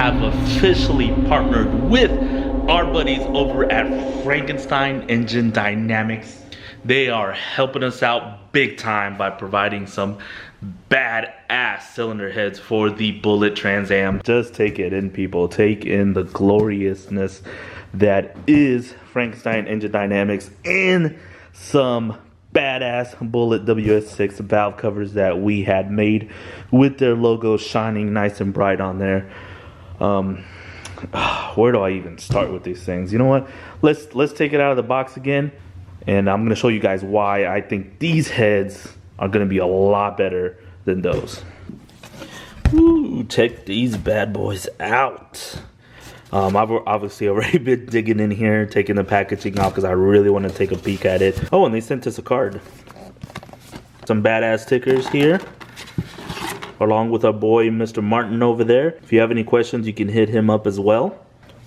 have officially partnered with our buddies over at Frankenstein Engine Dynamics. They are helping us out big time by providing some badass cylinder heads for the Bullet Trans Am. Just take it in, people. Take in the gloriousness that is Frankenstein Engine Dynamics and some badass Bullet WS6 valve covers that we had made with their logo shining nice and bright on there. Where do I even start with these things? You know what? Let's take it out of the box again, and I'm gonna show you guys why I think these heads are gonna be a lot better than those. Ooh, check these bad boys out. I've obviously already been digging in here, taking the packaging off because I really want to take a peek at it. Oh, and they sent us a card. Some badass stickers here, along with our boy Mr. Martin over there. If you have any questions, you can hit him up as well.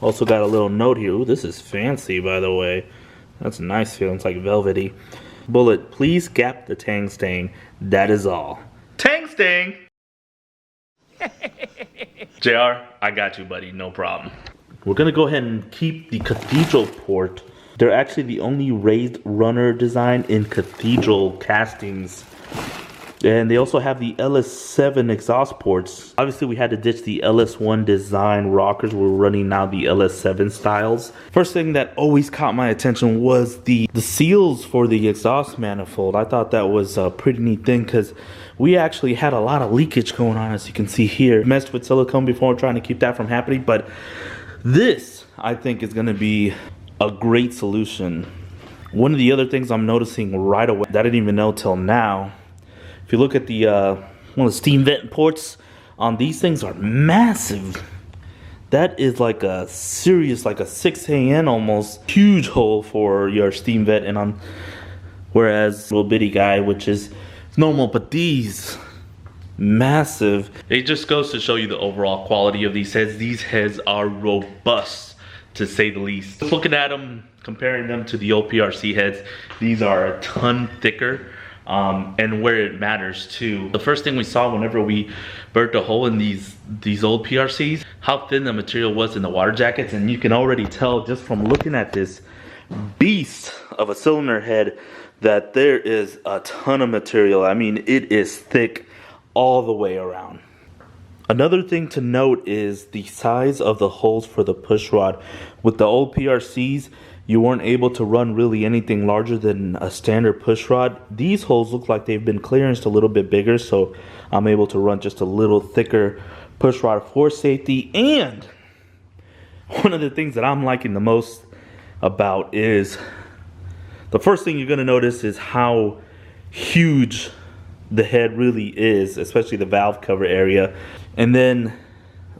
Also got a little note here. Ooh, this is fancy, by the way. That's a nice feeling. It's like velvety. Bullet, please gap the tang stain. That is all. Tang stain! JR, I got you, buddy. No problem. We're gonna go ahead and keep the cathedral port. They're actually the only raised runner design in cathedral castings. And they also have the LS7 exhaust ports. Obviously, we had to ditch the LS1 design rockers. We're running now the LS7 styles. First thing that always caught my attention was the seals for the exhaust manifold. I thought that was a pretty neat thing because we actually had a lot of leakage going on, as you can see here. Messed with silicone before, trying to keep that from happening, but this, I think, is gonna be a great solution. One of the other things I'm noticing right away that I didn't even know till now, if you look at the one of the steam vent ports on these things are massive. That is like a serious, like a 6AN almost, huge hole for your steam vent, and on whereas little bitty guy, which is normal, but these massive. It just goes to show you the overall quality of these heads. These heads are robust, to say the least. Just looking at them, comparing them to the old PRC heads, these are a ton thicker, and where it matters too. The first thing we saw whenever we burnt a hole in these old PRCs, how thin the material was in the water jackets, and you can already tell just from looking at this beast of a cylinder head that there is a ton of material. I mean, it is thick all the way around. Another thing to note is the size of the holes for the push rod. With the old PRCs, you weren't able to run really anything larger than a standard push rod. These holes look like they've been clearanced a little bit bigger, so I'm able to run just a little thicker push rod for safety. And one of the things that I'm liking the most about is, the first thing you're gonna notice is how huge the head really is, especially the valve cover area. And then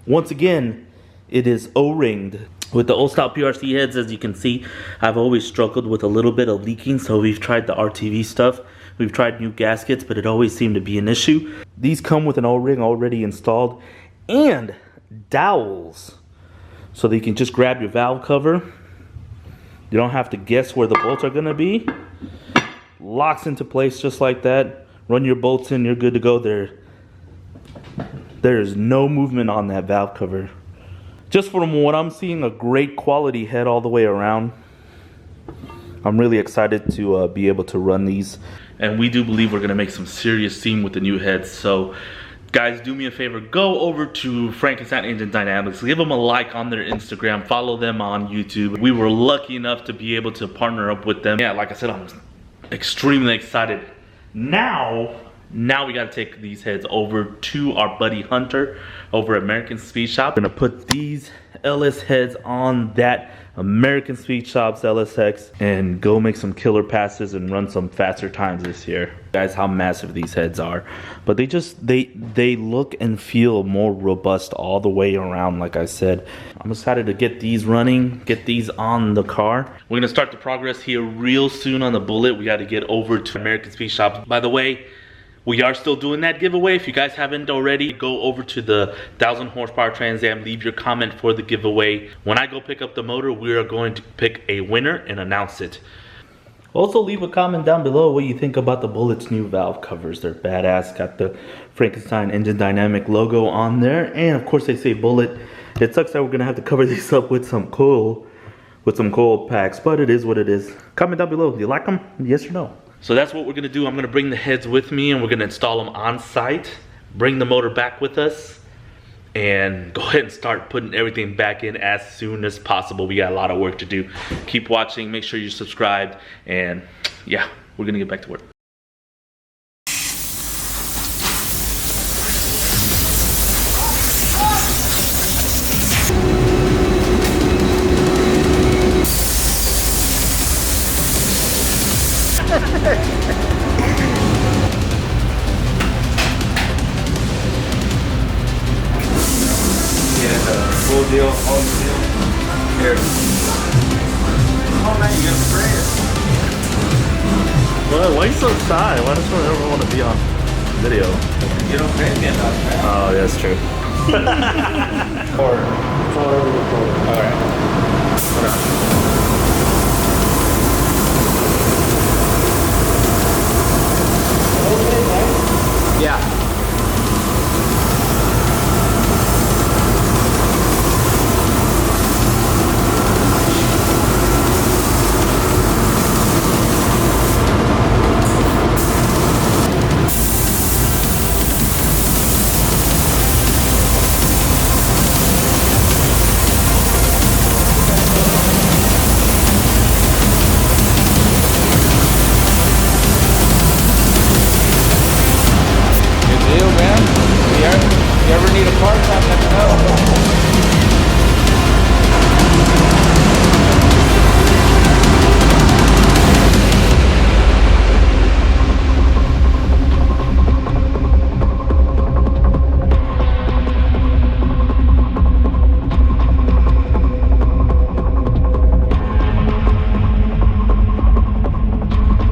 once again, it is O-ringed. With the old style PRC heads, as you can see, I've always struggled with a little bit of leaking, so we've tried the RTV stuff. We've tried new gaskets, but it always seemed to be an issue. These come with an O-ring already installed and dowels, so that you can just grab your valve cover. You don't have to guess where the bolts are gonna be. Locks into place just like that. Run your bolts in, you're good to go there. There's no movement on that valve cover. Just from what I'm seeing, a great quality head all the way around. I'm really excited to be able to run these. And we do believe we're gonna make some serious steam with the new heads. So guys, do me a favor, go over to Frankenstein Engine Dynamics, give them a like on their Instagram, follow them on YouTube. We were lucky enough to be able to partner up with them. Yeah, like I said, I'm extremely excited. Now we gotta take these heads over to our buddy Hunter over at American Speed Shop. We're gonna put these LS heads on that American Speed Shop's LSX and go make some killer passes and run some faster times this year. Guys, how massive these heads are. But they look and feel more robust all the way around, like I said. I'm excited to get these running, get these on the car. We're gonna start the progress here real soon on the Bullet. We gotta get over to American Speed Shop. By the way, we are still doing that giveaway. If you guys haven't already, go over to the 1000 horsepower Trans Am, leave your comment for the giveaway. When I go pick up the motor, we are going to pick a winner and announce it. Also, leave a comment down below what you think about the Bullet's new valve covers. They're badass, got the Frankenstein Engine Dynamic logo on there, and of course they say Bullet. It sucks that we're gonna have to cover these up with some coil packs, but it is what it is. Comment down below, do you like them? Yes or no? So that's what we're gonna do. I'm gonna bring the heads with me and we're gonna install them on site, bring the motor back with us, and go ahead and start putting everything back in as soon as possible. We got a lot of work to do. Keep watching, make sure you're subscribed, and yeah, we're gonna get back to work. Full deal, all the deal. Here. Oh man, you gonna spray it? Well, why are you so shy? Why does everyone want to be on video? You don't pay me enough, man. Oh, yeah, that's true. Or whatever you call it. Alright.